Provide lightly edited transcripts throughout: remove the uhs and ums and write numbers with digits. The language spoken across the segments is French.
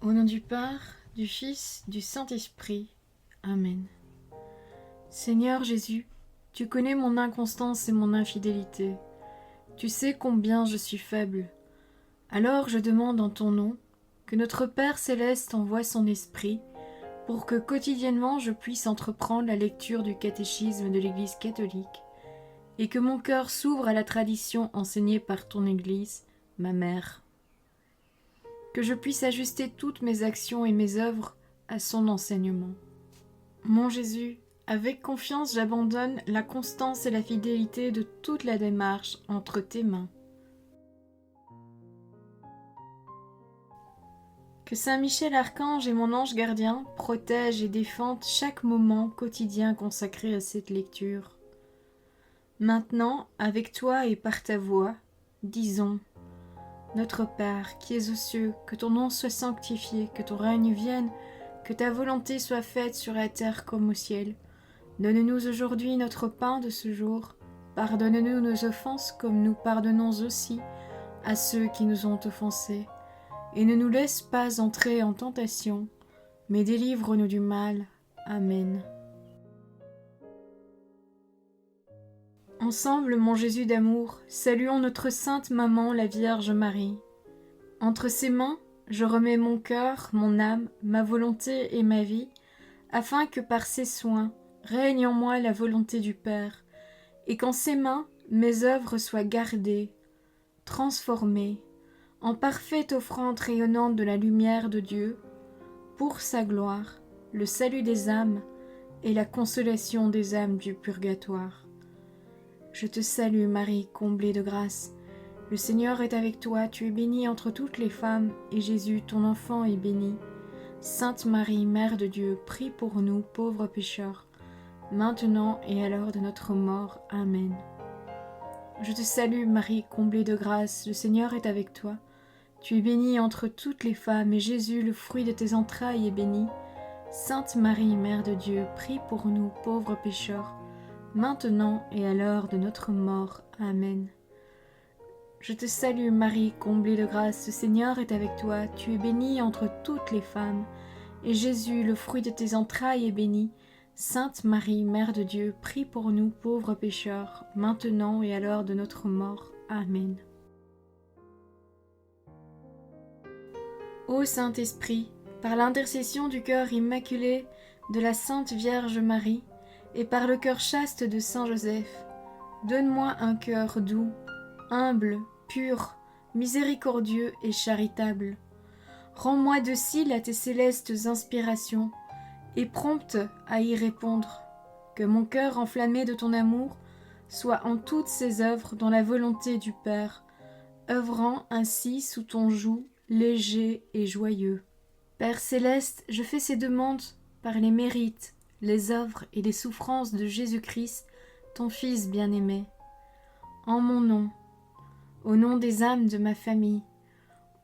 Au nom du Père, du Fils, du Saint-Esprit. Amen. Seigneur Jésus, tu connais mon inconstance et mon infidélité. Tu sais combien je suis faible. Alors je demande en ton nom que notre Père céleste envoie son Esprit pour que quotidiennement je puisse entreprendre la lecture du catéchisme de l'Église catholique et que mon cœur s'ouvre à la tradition enseignée par ton Église, ma mère. Que je puisse ajuster toutes mes actions et mes œuvres à son enseignement. Mon Jésus, avec confiance j'abandonne la constance et la fidélité de toute la démarche entre tes mains. Que Saint Michel Archange et mon ange gardien protègent et défendent chaque moment quotidien consacré à cette lecture. Maintenant, avec toi et par ta voix, disons: Notre Père, qui es aux cieux, que ton nom soit sanctifié, que ton règne vienne, que ta volonté soit faite sur la terre comme au ciel. Donne-nous aujourd'hui notre pain de ce jour. Pardonne-nous nos offenses comme nous pardonnons aussi à ceux qui nous ont offensés. Et ne nous laisse pas entrer en tentation, mais délivre-nous du mal. Amen. Ensemble, mon Jésus d'amour, saluons notre sainte maman, la Vierge Marie. Entre ses mains, je remets mon cœur, mon âme, ma volonté et ma vie, afin que par ses soins règne en moi la volonté du Père, et qu'en ses mains mes œuvres soient gardées, transformées, en parfaite offrande rayonnante de la lumière de Dieu, pour sa gloire, le salut des âmes et la consolation des âmes du purgatoire. Je te salue Marie, comblée de grâce. Le Seigneur est avec toi, tu es bénie entre toutes les femmes, et Jésus, ton enfant, est béni. Sainte Marie, Mère de Dieu, prie pour nous, pauvres pécheurs, maintenant et à l'heure de notre mort. Amen. Je te salue Marie, comblée de grâce, le Seigneur est avec toi. Tu es bénie entre toutes les femmes, et Jésus, le fruit de tes entrailles, est béni. Sainte Marie, Mère de Dieu, prie pour nous, pauvres pécheurs, maintenant et à l'heure de notre mort. Amen. Je te salue Marie, comblée de grâce, le Seigneur est avec toi, tu es bénie entre toutes les femmes, et Jésus, le fruit de tes entrailles, est béni. Sainte Marie, Mère de Dieu, prie pour nous pauvres pécheurs, maintenant et à l'heure de notre mort. Amen. Ô Saint-Esprit, par l'intercession du cœur immaculé de la Sainte Vierge Marie, et par le cœur chaste de Saint Joseph, donne-moi un cœur doux, humble, pur, miséricordieux et charitable. Rends-moi docile à tes célestes inspirations et prompte à y répondre. Que mon cœur enflammé de ton amour soit en toutes ses œuvres dans la volonté du Père, œuvrant ainsi sous ton joug léger et joyeux. Père céleste, je fais ces demandes par les mérites, les œuvres et les souffrances de Jésus-Christ, ton Fils bien-aimé. En mon nom, au nom des âmes de ma famille,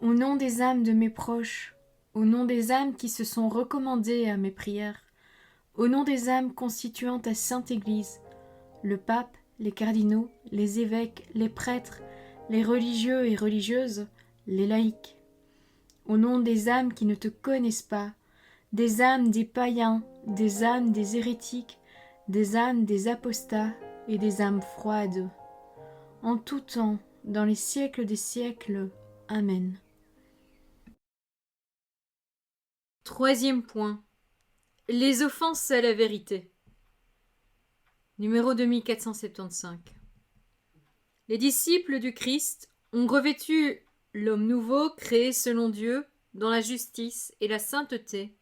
au nom des âmes de mes proches, au nom des âmes qui se sont recommandées à mes prières, au nom des âmes constituant ta Sainte Église, le pape, les cardinaux, les évêques, les prêtres, les religieux et religieuses, les laïcs, au nom des âmes qui ne te connaissent pas, des âmes des païens, des âmes des hérétiques, des âmes des apostats et des âmes froides, en tout temps, dans les siècles des siècles. Amen. Troisième point. Les offenses à la vérité. Numéro 2475. Les disciples du Christ ont revêtu l'homme nouveau créé selon Dieu dans la justice et la sainteté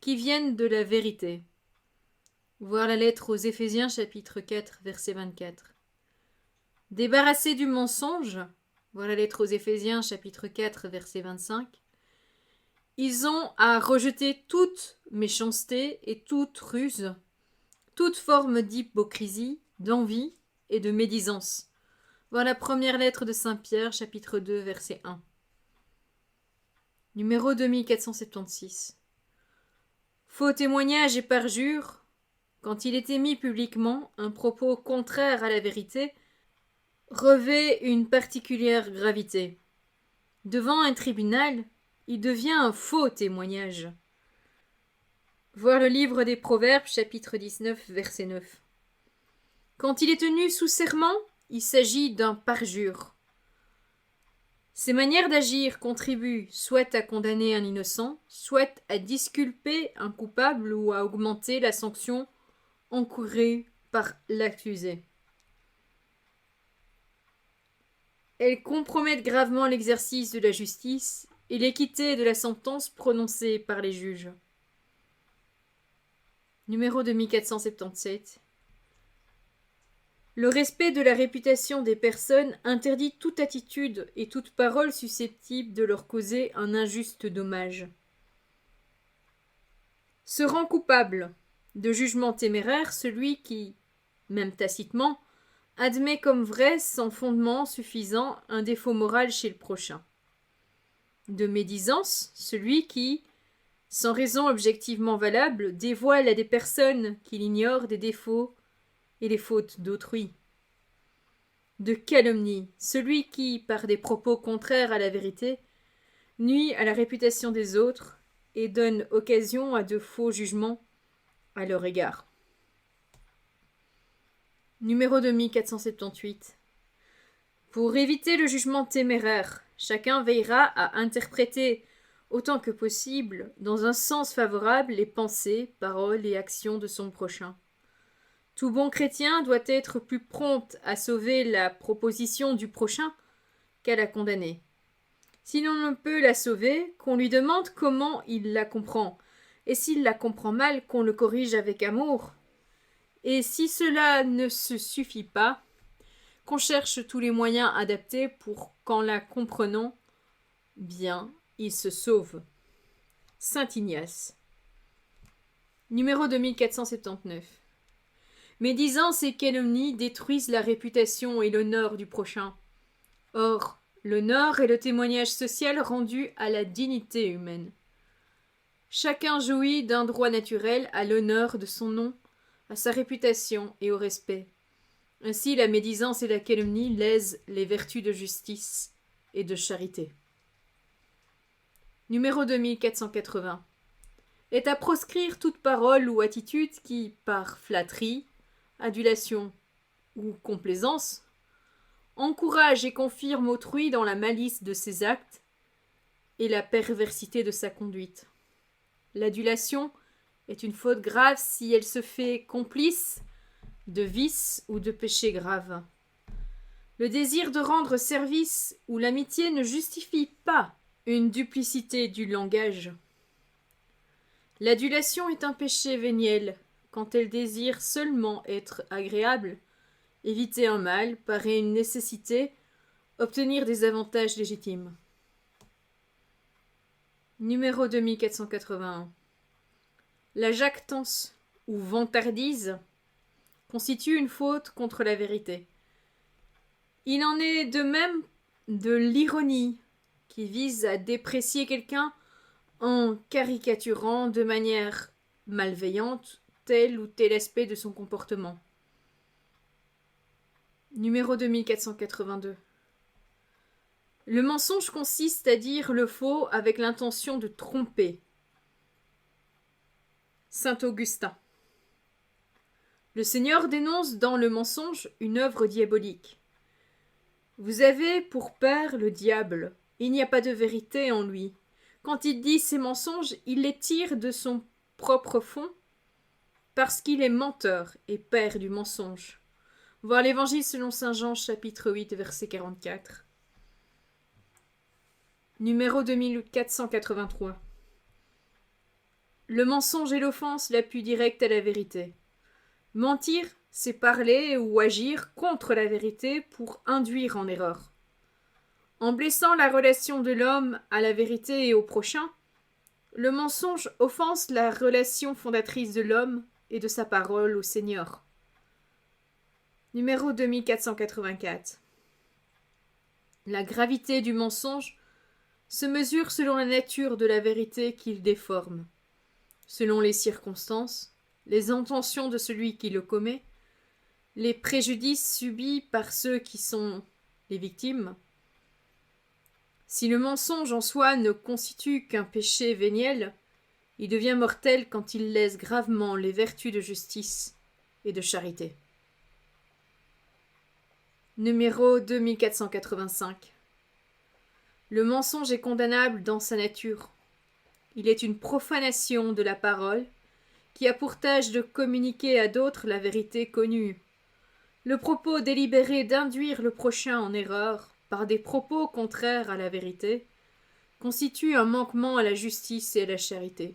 qui viennent de la vérité. Voir la lettre aux Éphésiens chapitre 4 verset 24. Débarrassés du mensonge, voir la lettre aux Éphésiens chapitre 4 verset 25, ils ont à rejeter toute méchanceté et toute ruse, toute forme d'hypocrisie, d'envie et de médisance. Voir la première lettre de Saint Pierre chapitre 2 verset 1. Numéro 2476. Faux témoignage et parjure, quand il est émis publiquement un propos contraire à la vérité, revêt une particulière gravité. Devant un tribunal, il devient un faux témoignage. Voir le livre des Proverbes, chapitre 19, verset 9. Quand il est tenu sous serment, il s'agit d'un parjure. Ces manières d'agir contribuent soit à condamner un innocent, soit à disculper un coupable ou à augmenter la sanction encourue par l'accusé. Elles compromettent gravement l'exercice de la justice et l'équité de la sentence prononcée par les juges. Numéro 2477. Le respect de la réputation des personnes interdit toute attitude et toute parole susceptible de leur causer un injuste dommage. Se rend coupable de jugement téméraire celui qui, même tacitement, admet comme vrai sans fondement suffisant un défaut moral chez le prochain. De médisance celui qui, sans raison objectivement valable, dévoile à des personnes qu'il ignore des défauts et les fautes d'autrui. De calomnie, celui qui, par des propos contraires à la vérité, nuit à la réputation des autres et donne occasion à de faux jugements à leur égard. Numéro 2478. Pour éviter le jugement téméraire, chacun veillera à interpréter autant que possible, dans un sens favorable, les pensées, paroles et actions de son prochain. Tout bon chrétien doit être plus prompt à sauver la proposition du prochain qu'à la condamner. Si l'on ne peut la sauver, qu'on lui demande comment il la comprend, et s'il la comprend mal, qu'on le corrige avec amour. Et si cela ne se suffit pas, qu'on cherche tous les moyens adaptés pour qu'en la comprenant bien, il se sauve. Saint Ignace. Numéro 2479. Médisance et calomnie détruisent la réputation et l'honneur du prochain. Or, l'honneur est le témoignage social rendu à la dignité humaine. Chacun jouit d'un droit naturel à l'honneur de son nom, à sa réputation et au respect. Ainsi, la médisance et la calomnie lèsent les vertus de justice et de charité. Numéro 2480. Est à proscrire toute parole ou attitude qui, par flatterie, adulation ou complaisance, encourage et confirme autrui dans la malice de ses actes et la perversité de sa conduite. L'adulation est une faute grave si elle se fait complice de vices ou de péchés graves. Le désir de rendre service ou l'amitié ne justifie pas une duplicité du langage. L'adulation est un péché véniel quand elle désire seulement être agréable, éviter un mal, parer une nécessité, obtenir des avantages légitimes. Numéro 2481. La jactance ou vantardise constitue une faute contre la vérité. Il en est de même de l'ironie, qui vise à déprécier quelqu'un en caricaturant de manière malveillante tel ou tel aspect de son comportement. Numéro 2482. Le mensonge consiste à dire le faux avec l'intention de tromper. Saint Augustin. Le Seigneur dénonce dans le mensonge une œuvre diabolique. Vous avez pour père le diable. Il n'y a pas de vérité en lui. Quand il dit ses mensonges, il les tire de son propre fond, parce qu'il est menteur et père du mensonge. Voir l'Évangile selon saint Jean, chapitre 8, verset 44. Numéro 2483. Le mensonge est l'offense la plus directe à la vérité. Mentir, c'est parler ou agir contre la vérité pour induire en erreur. En blessant la relation de l'homme à la vérité et au prochain, le mensonge offense la relation fondatrice de l'homme et de sa parole au Seigneur. Numéro 2484. La gravité du mensonge se mesure selon la nature de la vérité qu'il déforme, selon les circonstances, les intentions de celui qui le commet, les préjudices subis par ceux qui sont les victimes. Si le mensonge en soi ne constitue qu'un péché véniel, il devient mortel quand il lèse gravement les vertus de justice et de charité. Numéro 2485. Le mensonge est condamnable dans sa nature. Il est une profanation de la parole qui a pour tâche de communiquer à d'autres la vérité connue. Le propos délibéré d'induire le prochain en erreur par des propos contraires à la vérité constitue un manquement à la justice et à la charité.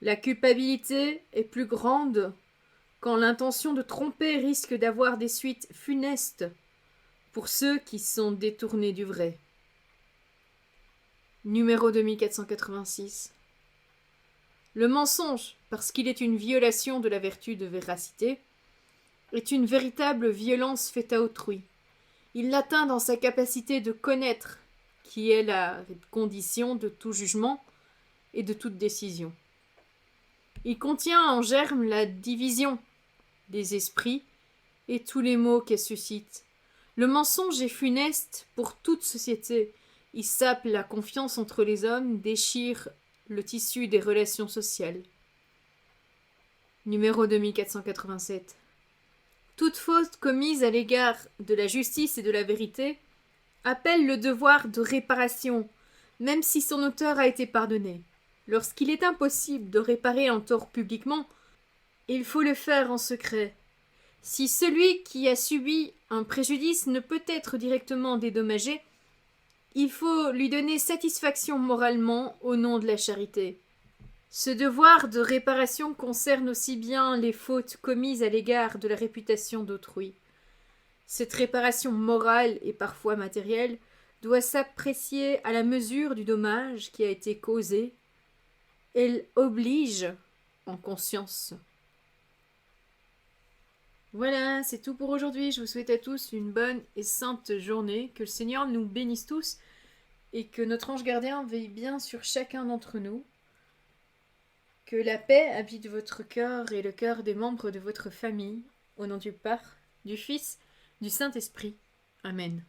La culpabilité est plus grande quand l'intention de tromper risque d'avoir des suites funestes pour ceux qui sont détournés du vrai. Numéro 2486. Le mensonge, parce qu'il est une violation de la vertu de véracité, est une véritable violence faite à autrui. Il l'atteint dans sa capacité de connaître, qui est la condition de tout jugement et de toute décision. Il contient en germe la division des esprits et tous les maux qu'elle suscite. Le mensonge est funeste pour toute société. Il sape la confiance entre les hommes, déchire le tissu des relations sociales. Numéro 2487. Toute faute commise à l'égard de la justice et de la vérité appelle le devoir de réparation, même si son auteur a été pardonné. Lorsqu'il est impossible de réparer un tort publiquement, il faut le faire en secret. Si celui qui a subi un préjudice ne peut être directement dédommagé, il faut lui donner satisfaction moralement au nom de la charité. Ce devoir de réparation concerne aussi bien les fautes commises à l'égard de la réputation d'autrui. Cette réparation morale et parfois matérielle doit s'apprécier à la mesure du dommage qui a été causé. Elle oblige en conscience. Voilà, c'est tout pour aujourd'hui. Je vous souhaite à tous une bonne et sainte journée. Que le Seigneur nous bénisse tous et que notre ange gardien veille bien sur chacun d'entre nous. Que la paix habite votre cœur et le cœur des membres de votre famille. Au nom du Père, du Fils, du Saint-Esprit. Amen.